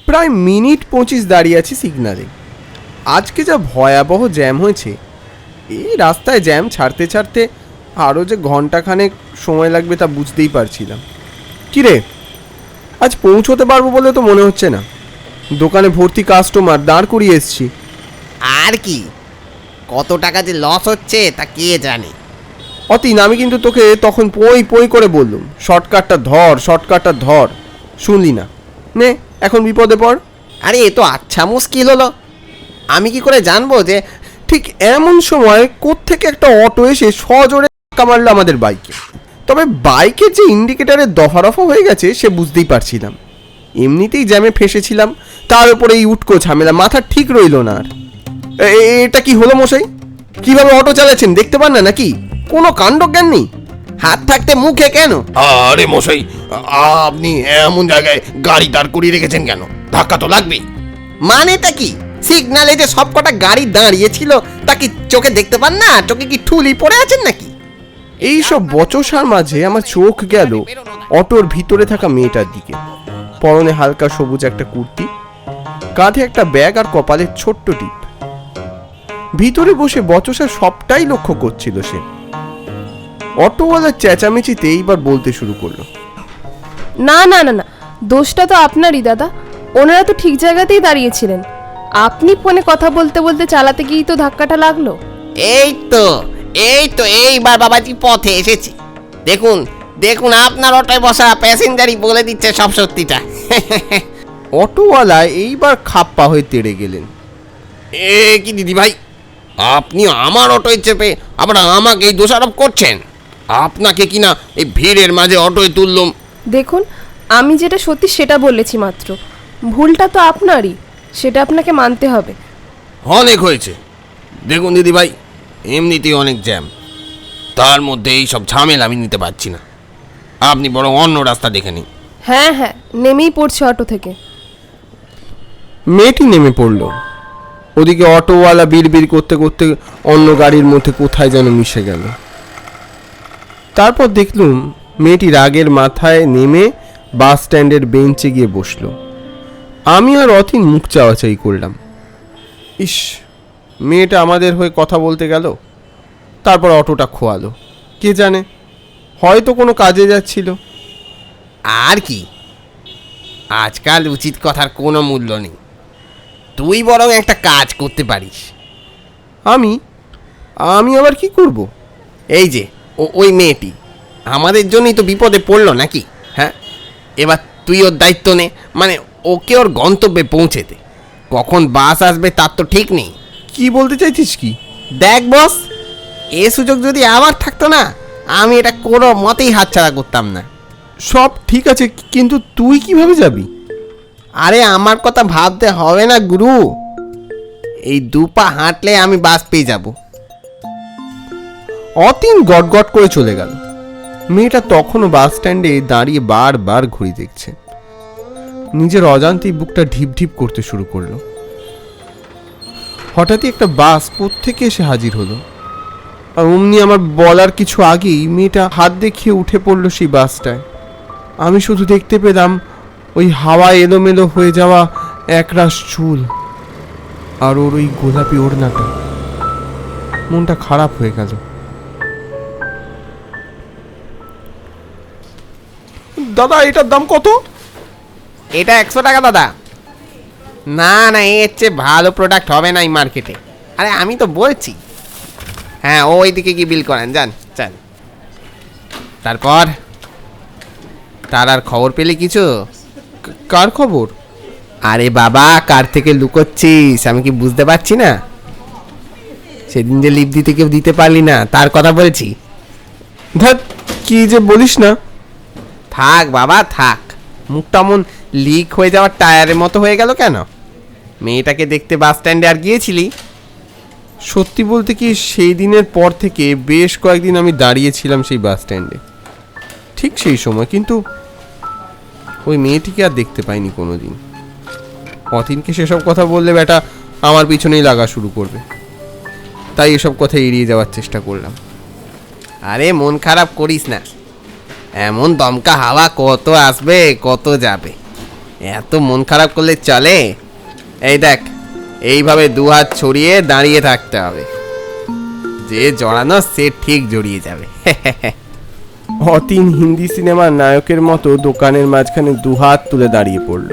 প্রায় মিনিট 25 দাঁড়িয়ে আছি সিগনালে। আজকে যা ভয়াবহ জ্যাম হয়েছে, এই রাস্তায় জ্যাম ছাড়তে ছাড়তে আরও যে ঘন্টাখানেক সময় লাগবে তা বুঝতেই পারছিলাম। কিরে, আজ পৌঁছতে পারবো বলে তো মনে হচ্ছে না। দোকানে ভর্তি কাস্টমার, দাঁড় করিয়ে এসছি। আর কি কত টাকা যে লস হচ্ছে তা কে জানে। অতীন, আমি কিন্তু তোকে তখন পই পই করে বললুম শর্টকাটটা ধর, শুনলি না। নে এখন বিপদে পড়। আরে এ তো আচ্ছা মুশকিল হলো। আমি কি করে জানবো যে ঠিক এমন সময় কোত্থেকে একটা অটো এসে সজোরে ধাক্কা মারলো আমাদের বাইকে। তবে বাইকের যে ইন্ডিকেটারের দফা হয়ে গেছে সে বুঝতেই পারছিলাম। এমনিতেই জ্যামে ফেসেছিলাম, তার উপরে এই উটকো ঝামেলা, মাথা ঠিক রইল না আর। এটা কি হলো মশাই? কিভাবে অটো চালাচ্ছেন দেখতে পান না নাকি? কোনো কাণ্ডজ্ঞান নেই? হাত থাকতে মুখে কেন? আরে মশাই, আপনি এমন জায়গায় গাড়ি দাঁড় করিয়ে রেখেছেন কেন? ধাক্কা তো লাগবেই। মানেটা কি? সিগনালে যে সবকটা গাড়ি দাঁড়িয়েছিল তা কি চোখে দেখতে পান না? চোখে কি ঠুলি পড়ে আছেন নাকি? এইসব বচসার মাঝে আমার চোখ গেল অটোর ভিতরে থাকা মেয়েটার দিকে। পরনে হালকা সবুজ একটা কুর্তি, কাঁধে একটা ব্যাগ আর কপালে ছোট্ট টিপ। ভিতরে বসে বচসা সবটাই লক্ষ্য করছিল সে। অটোওয়ালার চেঁচামেচিতে এইবার বলতে শুরু করলো, না না না না, দোষটা তো আপনারই দাদা। ওনারা তো ঠিক জায়গাতেই দাঁড়িয়েছিলেন। আপনি ফোনে কথা বলতে বলতে চালাতে গিয়েই তো ধাক্কাটা লাগলো। এই তো এইবার বাবাজি পথে এসেছি। দেখুন দেখুন, আপনার অটোয় বসা প্যাসেঞ্জারই বলে দিচ্ছে সব সত্যিটা। অটোওয়ালা এইবার খাপ্পা হয়ে তেড়ে গেলেন। এ কি দিদি ভাই, আপনি আমার অটোয় চেপে আবার আমাকে এই দোষারোপ করছেন? আপনাকে কিনা এই ভিড়ের মাঝে অটোয় তুললাম। দেখুন, আমি যেটা সত্যি সেটা বলেছি মাত্র। ভুলটা তো আপনারই, সেটা আপনাকে মানতে হবে। অনেক হয়েছে। দেখুন দিদি ভাই, এমনিতেই অনেক জ্যাম, তার মধ্যে এই সব ঝামেলা আমি নিতে পারছি না। আপনি বরং অন্য রাস্তা দেখে নিন। হ্যাঁ হ্যাঁ, নেমেই পড়ছে অটো থেকে। মেয়েটি নেমে পড়ল। ওদিকে অটোওয়ালা বিড়বিড় করতে করতে অন্য গাড়ির মধ্যে কোথায় যেন মিশে গেল। তারপর দেখলুম মেয়েটি রাগের মাথায় নেমে বাস স্ট্যান্ডের বেঞ্চে গিয়ে বসল। আমি আর অতীন মুখ চাওয়াচাই করলাম। ইস, মেয়েটা আমাদের হয়ে কথা বলতে গেল, তারপর অটোটা খোয়ালো। কে জানে, হয়তো কোনো কাজে যাচ্ছিল। আর কি, আজকাল উচিত কথার কোনো মূল্য নেই। তুই বরং একটা কাজ করতে পারিস। আমি আবার কি করব? এই যে ওই মেয়েটি আমাদের জন্যই তো বিপদে পড়লো নাকি? হ্যাঁ, এবার তুই ওর দায়িত্ব নে, মানে ওকে ওর গন্তব্যে পৌঁছে দে। কখন বাস আসবে তার তো ঠিক নেই। কি বলতে চাইছিস কি? দেখ বস, এ সুযোগ যদি আবার থাকতো না, আমি এটা কোনো মতেই হাতছাড়া করতাম না। সব ঠিক আছে, কিন্তু তুই কিভাবে যাবি? আরে আমার কথা ভাবতে হবে না গুরু, এই দুপা হাঁটলে আমি বাস পেয়ে যাব। অতীন গটগট করে চলে গেল। মেয়েটা তখনও বাস স্ট্যান্ডে দাঁড়িয়ে বারবার ঘড়ি দেখছে। নিজের অজান্তেই বুকটা ঢিপ ঢিপ করতে শুরু করলো। হঠাৎই একটা বাস কোত্থেকে এসে হাজির হলো, আর অমনি আমার বলার কিছু আগেই মেয়েটা হাত দেখিয়ে উঠে পড়লো সেই বাসটায়। আমি শুধু দেখতে পেলাম ওই হাওয়া এলোমেলো হয়ে যাওয়া একরাশ চুল আর ওর ওই গোলাপি ওড়নাটা। মনটা খারাপ হয়ে গেল। দাদা, এটার দাম কত? এটা 100 টাকা দাদা। না না, এর চেয়ে ভালো প্রোডাক্ট হবে না এই মার্কেটে। আরে আমি তো বলছি। হ্যাঁ, ওইদিকে কি বিল করেন, যান চান। তারপর তার আর খবর পেলি কিছু? কার খবর? আরে বাবা, কার থেকে লুকোচ্ছিস? আমি কি বুঝতে পারছি না? সেদিন যে লিপ দিতে কেউ দিতে পারলি না, তার কথা বলছি। ধ্যাৎ, কি যে বলিস না। থাক বাবা থাক, মুখটা মন লিক হয়ে যাওয়ার টায়ারের মতো হয়ে গেল কেন? মেয়েটাকে দেখতে বাস স্ট্যান্ডে আর গিয়েছিলি? সত্যি বলতে কি, সেই দিনের পর থেকে বেশ কয়েকদিন আমি দাঁড়িয়েছিলাম সেই বাস স্ট্যান্ডে, ঠিক সেই সময়, কিন্তু ওই মেয়েটিকে আর দেখতে পাইনি কোনোদিন। অতীনকে সেসব কথা বললে বেটা আমার পিছনেই লাগা শুরু করবে, তাই এসব কথা এড়িয়ে যাওয়ার চেষ্টা করলাম। আরে মন খারাপ করিস না, এমন দমকা হাওয়া কত আসবে কত যাবে। এত মন খারাপ করলে চলে? এই দেখ, এইভাবে দু হাত ছড়িয়ে দাঁড়িয়ে থাকতে হবে। যে জড়ানো সে ঠিক জড়িয়ে যাবে। অতীন হিন্দি সিনেমার নায়কের মতো দোকানের মাঝখানে দুহাত তুলে দাঁড়িয়ে পড়ল।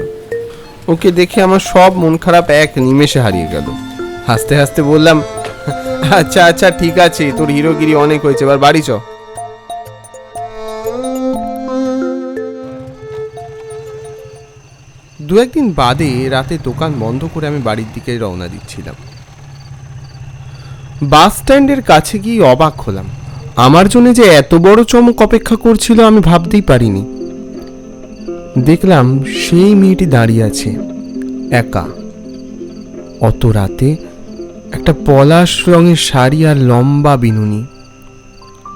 ওকে দেখে আমার সব মন খারাপ এক নিমেষে হারিয়ে গেল। হাসতে হাসতে বললাম, আচ্ছা আচ্ছা ঠিক আছে, তোর হিরোগিরি অনেক হয়েছে, এবার বাড়ি চ। দু একদিন বাদে রাতে দোকান বন্ধ করে আমি বাড়ির দিকে রওনা দিচ্ছিলাম। বাস স্ট্যান্ডের কাছে গিয়ে অবাক হলাম। আমার জন্য যে এত বড় চমক অপেক্ষা করছিল আমি ভাবতেই পারিনি। দেখলাম সেই মেয়েটি দাঁড়িয়ে আছে একা। অত রাতে একটা পলাশ রঙের শাড়ি আর লম্বা বিনুনি,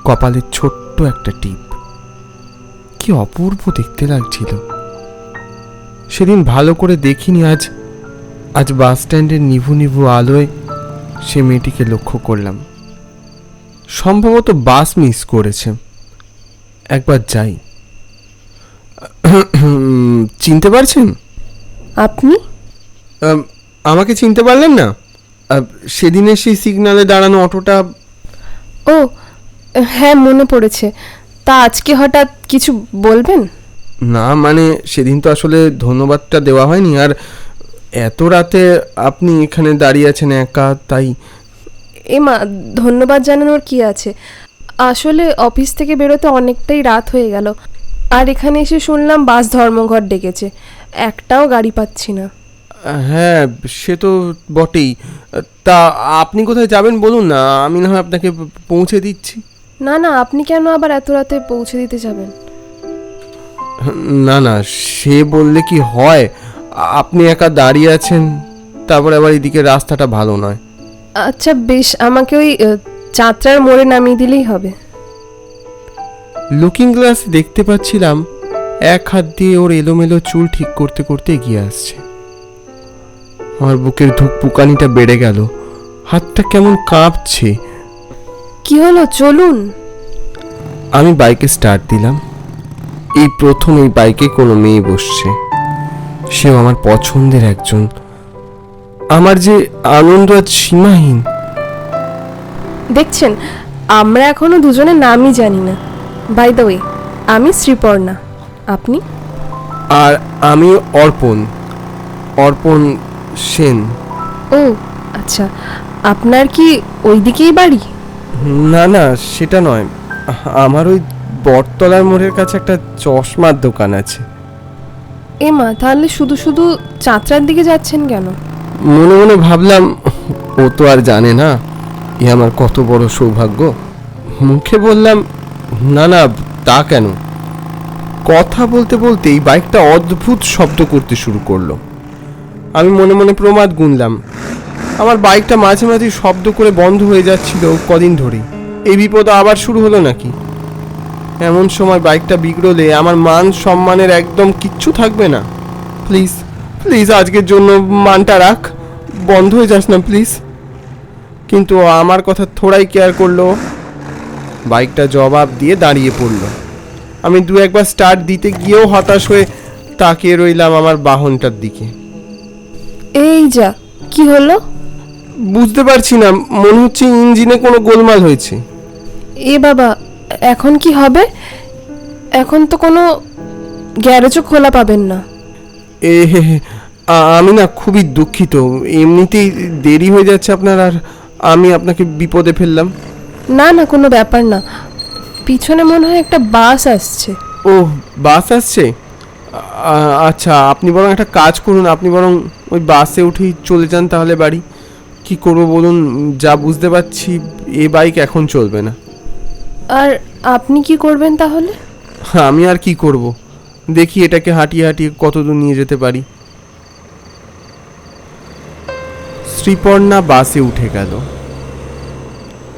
কপালে ছোট্ট একটা টিপ, কি অপূর্ব দেখতে লাগছিল। সেদিন ভালো করে দেখিনি, আজ বাস স্ট্যান্ডের নিভু নিভু আলোয় সে মেয়েটিকে লক্ষ্য করলাম। সম্ভবত বাস মিস করেছে, একবার যাই। চিনতে পারছেন? আপনি? আমাকে চিনতে পারলেন না? সেদিনের সেই সিগন্যালে দাঁড়ানো অটোটা। ও হ্যাঁ, মনে পড়েছে। তা আজকে হঠাৎ কিছু বলবেন? না মানে সেদিন তো আসলে ধন্যবাদটা দেওয়া হয়নি, আর এত রাতে আপনি এখানে দাঁড়িয়ে আছেন একা, তাই। মা, ধন্যবাদ জানানোর কি আছে? আসলে অফিস থেকে বেরোতে অনেকটাই রাত হয়ে গেল, আর এখানে এসে শুনলাম বাস ধর্মঘট ডেকেছে, একটাও গাড়ি পাচ্ছি না। হ্যাঁ সে তো বটেই। তা আপনি কোথায় যাবেন বলুন না, আমি না হয় আপনাকে পৌঁছে দিচ্ছি। না না, আপনি কেন আবার এত রাতে পৌঁছে দিতে যাবেন? না না, সে বললে কি হয়, আপনি একা দাঁড়িয়ে আছেন, তারপর আবার এদিকে রাস্তাটা ভালো নয়। আচ্ছা বেশ, আমাকে ওই চাঁতরার মোড়ে নামিয়ে দিলেই হবে। লুকিং গ্লাসে দেখতে পাচ্ছিলাম এক হাত দিয়ে ওর এলোমেলো চুল ঠিক করতে করতে এগিয়ে আসছে। আমার বুকের ধুকপুকানিটা বেড়ে গেল, হাতটা কেমন কাঁপছে। কি হলো, চলুন। আমি বাইকে স্টার্ট দিলাম। এই প্রথম এই বাইকে কোনো মেয়ে বসছে, সেও আমার পছন্দের একজন। আমার যে আনন্দ আজ সীমাহীন। দেখছেন, আমরা এখনো দুজনের নামই জানি না। বাই দ্য ওয়ে, আমি শ্রীপর্ণা, আপনি? আর আমি অর্পণ, অর্পণ সেন। ও আচ্ছা, আপনার কি ওই দিকেই বাড়ি? না না সেটা নয়, আমার ওই বটতলার মোড়ের কাছে একটা চশমার দোকান আছে। মা, তাহলে শুধু শুধু চাঁতরার দিকে যাচ্ছেন কেন? মনে মনে ভাবলাম, ও তো আর জানে না এ আমার কত বড় সৌভাগ্য। মুখে বললাম, না না তা কেন। কথা বলতে বলতেই বাইকটা অদ্ভুত শব্দ করতে শুরু করলো। আমি মনে মনে প্রমাদ গুনলাম। আমার বাইকটা মাঝে মাঝে শব্দ করে বন্ধ হয়ে যাচ্ছিল কদিন ধরেই। এই বিপদ আবার শুরু হলো নাকি? এমন সময় বাইকটা বিগড়লে আমার মান সম্মানের একদম কিচ্ছু থাকবে না। প্লিজ প্লিজ আজকের জন্য মানটা রাখ, বন্ধ হয়ে যাস না প্লিজ। কিন্তু আমার কথা থোড়াই কেয়ার করলো। বাইকটা জবাব দিয়ে দাঁড়িয়ে পড়লো। আমি দু একবার স্টার্ট দিতে গিয়েও হতাশ হয়ে তাকিয়ে রইলাম আমার বাহনটার দিকে। এই যা, কি হলো? বুঝতে পারছি না, মনে হচ্ছে ইঞ্জিনে কোনো গোলমাল হয়েছে। এ বাবা, এখন কি হবে? এখন তো কোনো গ্যারেজও খোলা পাবেন না। এ হে হে, আমি না খুবই দুঃখিত, এমনিতেই দেরি হয়ে যাচ্ছে আপনার, আর আমি আপনাকে বিপদে ফেললাম। না না, কোনো ব্যাপার না। পিছনে মনে হয় একটা বাস আসছে। ও বাস আসছে? আচ্ছা আপনি বরং একটা কাজ করুন, আপনি বরং ওই বাসে উঠেই চলে যান তাহলে বাড়ি। কি করব বলুন, যা বুঝতে পারছি এ বাইক এখন চলবে না। আর আপনি কি করবেন তাহলে? আমি আর কি করব, দেখি এটাকে হাঁটিয়ে হাঁটিয়ে কতদূর নিয়ে যেতে পারি। শ্রীপর্ণা বাসে উঠে গেল।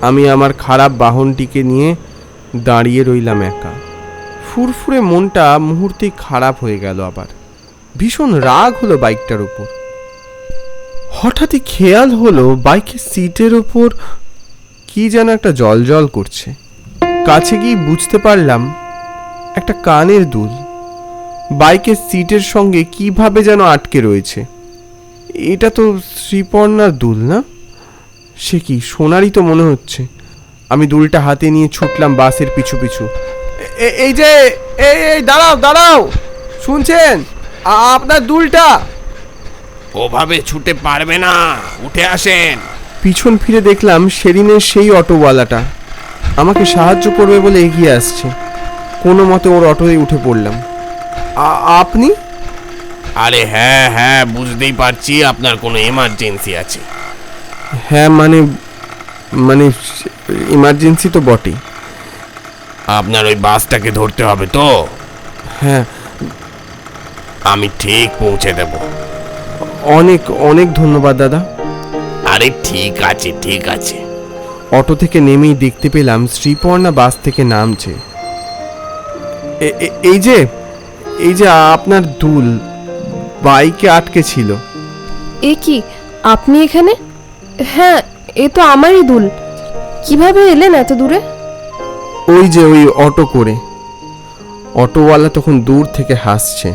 আমি আমার খারাপ বাহনটিকে নিয়ে দাঁড়িয়ে রইলাম একা। ফুরফুরে মনটা মুহূর্তেই খারাপ হয়ে গেল। আবার ভীষণ রাগ হলো বাইকটার উপর। হঠাৎই খেয়াল হলো বাইকের সিটের ওপর কি যেন একটা জল করছে। কাছে গিয়ে বুঝতে পারলাম একটা কানের দুল। বাইকের সিটের সঙ্গে কিভাবে যেন আটকে রয়েছে। এটা তো শ্রীপর্ণার দুল না? সে কি সোনারই তো মনে হচ্ছে। আমি দুলটা হাতে নিয়ে ছুটলাম বাসের পিছু পিছু। এই যে এই দাঁড়াও দাঁড়াও, শুনছেন? আপনার দুলটা। ওভাবে ছুটে পারবে না, উঠে আসেন। পিছন ফিরে দেখলাম সেদিনের সেই অটোওয়ালাটা আমাকে সাহায্য করবে বলে এগিয়ে আসছে। কোনো মতে ওর অটোয় উঠে পড়লাম। আপনি? আরে হ্যাঁ হ্যাঁ, বুঝতেই পারছি আপনার কোনো এমার্জেন্সি আছে। হ্যাঁ মানে মানে ইমার্জেন্সি তো বটেই। আপনার ওই বাসটাকে ধরতে হবে তো? হ্যাঁ। আমি ঠিক পৌঁছে দেব। অনেক অনেক ধন্যবাদ দাদা। আরে ঠিক আছে ঠিক আছে। অটো থেকে নেমেই দেখতে পেলাম শ্রীপর্ণা বাস থেকে নামছে। এই যে আপনার দুল বাইকে আটকে ছিল। এ কি, আপনি এখানে? হ্যাঁ, এ তো আমারই দুল। কিভাবে এলেন এত দূরে? ওই যে ওই অটো করে। অটোওয়ালা তখন দূর থেকে হাসছে।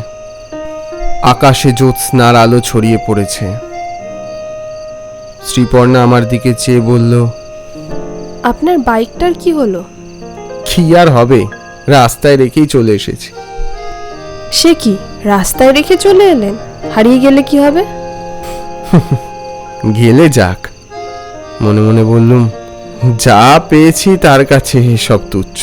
আকাশে জ্যোৎস্নার আলো ছড়িয়ে পড়েছে। শ্রীপর্ণা আমার দিকে চেয়ে বলল, আপনার বাইকটার কি হলো? কি আর হবে, রাস্তায় রেখেই চলে এসেছি। সে কি, রাস্তায় রেখে চলে এলেন? হারিয়ে গেলে কি হবে? গেলে যাক। মনে মনে বললুম, যা পেয়েছি তার কাছে এসব তুচ্ছ।